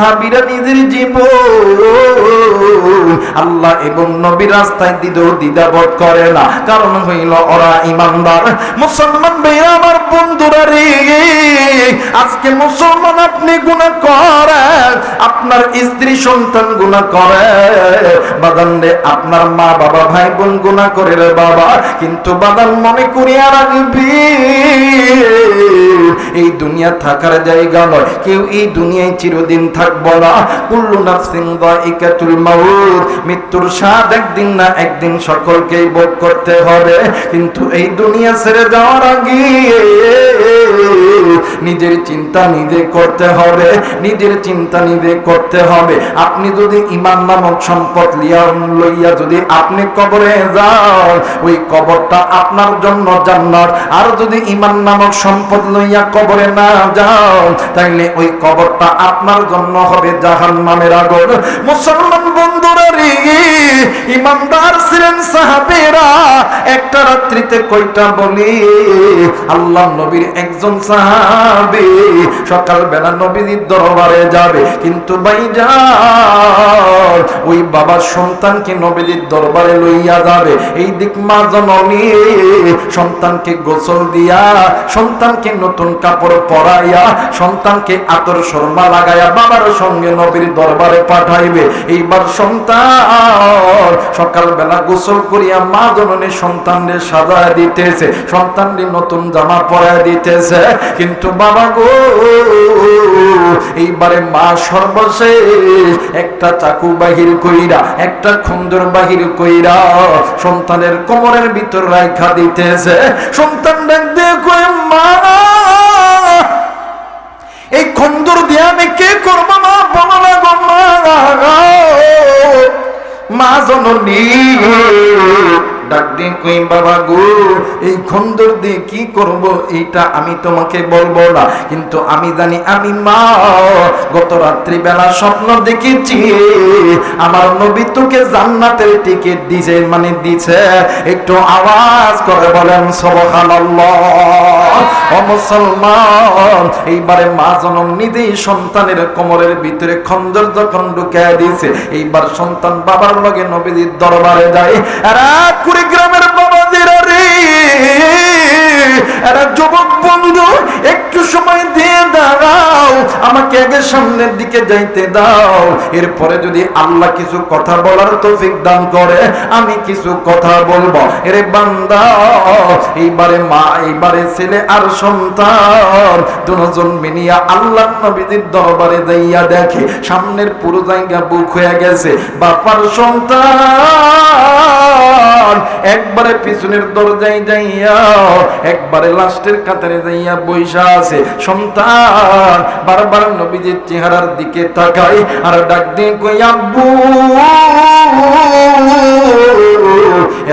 সাহাবীরা নিজের জীবন আল্লাহ এবং নবীর রাস্তায় দ্বিধাবোধ করে না, কারণ হইল ওরা ইমানদার। মুসলমান ভাইরা আমার বন্ধুরা রে, আজকে মুসলমান আপনি গুনাহ করেন, আপনার স্ত্রী সন্তান গুনাহ করে, বাদান রে আপনার মা বাবা ভাই বোন গুনাহ করে রে বাবা, কিন্তু বাদান মনে করিয়া রাখবি এই দুনিয়া থাকার জায়গা নয়, কেউ এই দুনিয়ায় চিরদিন থাকবো না। কুল্লু নাফসিন যায়িকাতুল মাউত, মৃত্যুর স্বাদ একদিন না একদিন সকলকেই ভোগ করতে হবে, কিন্তু এই দুনিয়া ছেড়ে যাওয়ার আগে নিজের চিন্তা নিজে করতে হবে, নিজের চিন্তা নিজে করতে হবে। আপনি যদি ঈমান নামক সম্পদ লইয়া যদি আপনি কবরে যান, ওই কবরটা আপনার জন্য জান্নাত। আর যদি ঈমান নামক সম্পদ লইয়া কবরে না যান, তাইলে ওই কবরটা আপনার জন্য হবে জাহান্নামের আগুন। মুসলমান বন্ধুরা রে, ইমানদার ছিলেন সাহাবীরা। একটা রাত্রিতে কয়টা বলি, আল্লাহ নবীর একজন সাহাবী সকালবেলা নবীর দরবারে যাবে, কিন্তু ভাইজান ওই বাবার সন্তানকে নবীর দরবারে লইয়া যাবে। এই দিক মা জননী সন্তানকে গোসল দিয়া, সন্তানকে নতুন কাপড় পরাইয়া, সন্তানকে আতর শর্মা লাগাইয়া বাবার সঙ্গে নবীর দরবারে পাঠাইবে। এইবার সন্তান সকালবেলা গোসল করিয়া মা জননী সন্তানদের সাজায় দিতেছে, সন্তানদের নতুন জামা পরায় দিতেছে, কিন্তু বাবা গো এইবারে মা সর্বশেষ একটা চাকু বাহির কইরা, একটা খন্দর বাহির কইরা সন্তানের কোমরের ভিতর রাখা দিতেছে। সন্তান ডাক দিয়ে কয়, মা এই খন্দর দিয়ে আমি কে করবো না, বলো না গো মা জননী ডাক দিয়ে কই, বাবা গো এই খন্দর দিয়ে কি করব এইটা আমি তোমাকে বলবো না, কিন্তু আমি জানি আমি মা গত রাত্রি বেলা স্বপ্ন দেখেছি আমার নবী তোকে জান্নাতের টিকিট দিছে, মানে দিছে। একটু আওয়াজ করে বলেন সুবহানাল্লাহ। ও মুসলমান, এইবারে মা জনম নিজেই সন্তানের কোমরের ভিতরে খন্দর যখন ঢুকায় দিয়েছে, এইবার সন্তান বাবার লগে নবীর দরবারে যায়। আর কুড়িগ্রামের বাবাদেরা রে, এরা যুবক বন্ধু একটু সময় দিয়ে দাঁড়াও, আমাকে আগে সামনের দিকে যাইতে দাও, এরপরে যদি আল্লাহ কিছু কথা বলার তৌফিক দান করে আমি কিছু কথা বলবো। এরে বান্দা, এইবারে মা, এইবারে ছেলে আর সন্তান দুজন মিলিয়া আল্লাহ নবীর দরবারে যাইয়া দেখে সামনের পুরো জায়গা বুক হয়ে গেছে। বাপার সন্তান একবারে পিছনের দরজায় যাইয়া, একবারে লাস্টের কাতারে যাইয়া বৈশা আছে। সন্তান বারবার নবীজির চেহারার দিকে তাকায় আর ডাক দিয়ে কই, আব্বু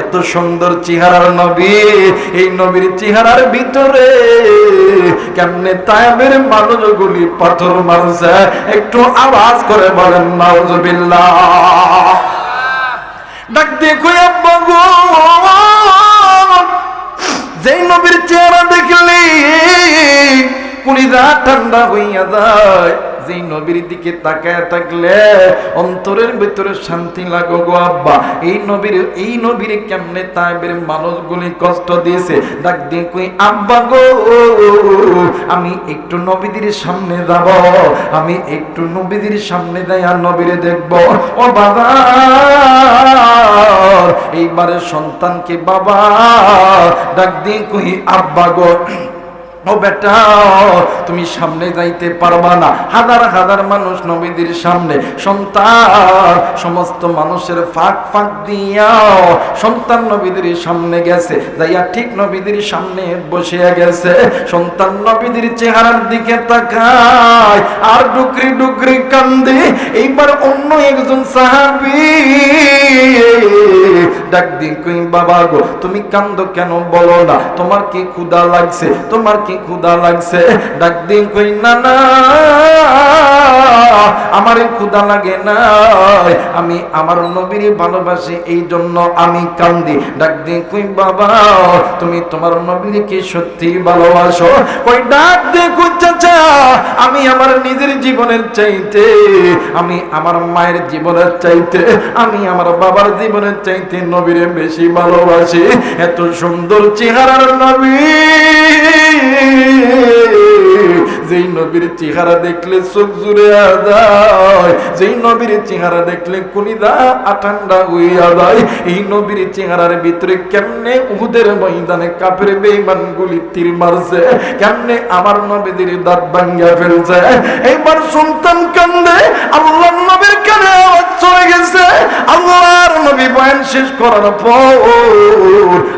এত সুন্দর চেহারার নবী, এই নবীর চেহারার ভিতরে কেমনে তায়েবের মানুষগুলি পাথর মারছে? একটু আওয়াজ করে বলেন নাউজুবিল্লাহ। ডাক দিয়ে কই, আব্বা গো যেই নবীর চেহারা দেখলি কলিজা ঠান্ডা হইয়া যায়, যেই নবীর দিকে তাকায় থাকলে অন্তরের ভিতরে শান্তি লাগো গো আব্বা। এই নবীর কেমনে তায়েবের মানুষগুলি কষ্ট দিয়েছে। ডাক দিয়ে কই, আব্বা গো আমি একটু নবীদের সামনে যাব, আমি একটু নবীদের সামনে যাই আর নবীরে দেখব। ও বাবা, এইবারে সন্তানকে বাবা ডাক দিয়ে কই, আব্বা গো ও বেটা তুমি সামনে যাইতে পারবা না, হাজার হাজার মানুষ নবীদের সামনে। সন্তান সমস্ত মানুষের ফাঁক ফাঁক দিয়া সন্তান নবীদের সামনে গেছে, যাইয়া ঠিক নবীদের সামনে বসে গেছে। সন্তান নবীদের চেহারার দিকে তাকায় আর ডুকরি ডুকরি কান্দে। এইবার অন্য একজন সাহাবী ডাক দিয়ে কই, বাবা গো তুমি কান্দো কেন, বলো না তোমার কি ক্ষুধা লাগছে, তোমার কি ক্ষুধা লাগছে? ডাক দিয়ে কই, না না আমার আমারে ক্ষুধা লাগে না, আমি আমার নবীর ভালোবাসি, এই জন্য আমি কান্দি। ডাক দিয়ে কই বাবা তুমি তোমার নবীর কি সত্যি ভালোবাসো? ওই ডাক দিয়ে কই চাচা আমি আমার নিজের জীবনের চাইতে, আমি আমার মায়ের জীবনের চাইতে, আমি আমার বাবার জীবনের চাইতে নবীরে বেশি ভালোবাসি। এত সুন্দর চেহারার নবী, যেই নবীর চেহারা দেখলে চোখ জুড়ে যায়, যেই নবীর চেহারা দেখলে কলিজা ঠান্ডা হইয়া যায়, এই নবীর চেহারার ভিতরে কেমনে উহুদের ময়দানে কাফের বেঈমান গুলি তীর মারছে, কেমনে আমার নবীদের দাঁত ভাঙিয়া ফেলছে। এইবার সন্তান কান্দে, আল্লাহর নবীর কানে আওয়াজ চলে গেছে। আল্লাহর নবী বয়ান শেষ করার পর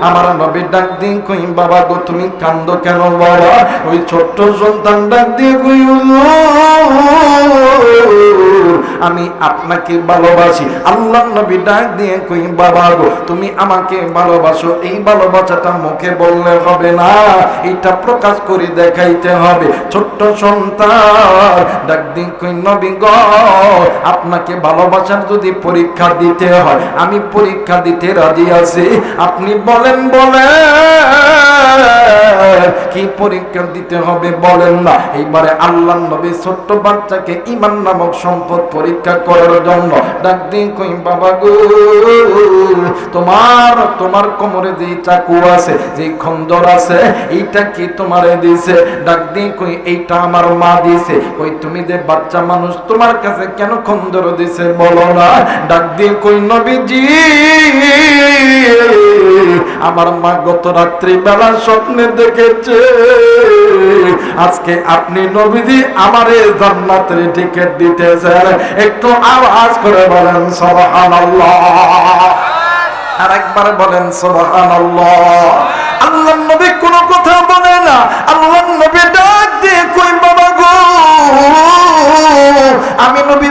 আমার নবী ডাক দিয়ে কই বাবা গো তুমি কান্দো কেন বাবা? ওই ছোট্ট সন্তান ডাক দিয়ে কই আমি আপনাকে ভালোবাসি। আল্লাহর নবী ডাক দিয়ে কই বাবা গো তুমি আমাকে ভালোবাসো, এই ভালোবাসাটা মুখে বললে হবে না, এটা প্রকাশ করে দেখাইতে হবে। ছোট্ট সন্তান ডাক দিয়ে কই নবী গো আপনাকে ভালোবাসার যদি পরীক্ষা দিতে হয় আমি পরীক্ষা দিতে রাজি আছি, আপনি বলেন কি পরীক্ষা দিতে হবে বলেন না। এইবারে আল্লাহর নবী ছোট্ট বাচ্চাকে ঈমান নামক সম্পদ পরীক্ষা করার জন্য ডাক দিয়ে কই বাবা গো তোমার কোমরে যে চাকু আছে, যে খন্দর আছে, এইটা কি তোমারে দিয়েছে? ডাক দিয়ে কই এইটা আমার মা দিয়েছে। কই তুমি যে বাচ্চা মানুষ তোমার কাছে কেন খন্দর দিয়েছে বলো না? ডাক দিয়ে কই নবীজি আমার মা গত রাত্রি বেলা স্বপ্নে দেখেছে আজকে আপনি নবীজি আমারে জান্নাতের টিকিট দিতেছেন। একটু আওয়াজ করে বলেন সুবহানাল্লাহ, আর একবার বলেন সুবহানাল্লাহ। আল্লাহর নবী কোনো কথা বলে না, আল্লাহর নবী ডাক দিয়ে কই বাবা গো আমি নবী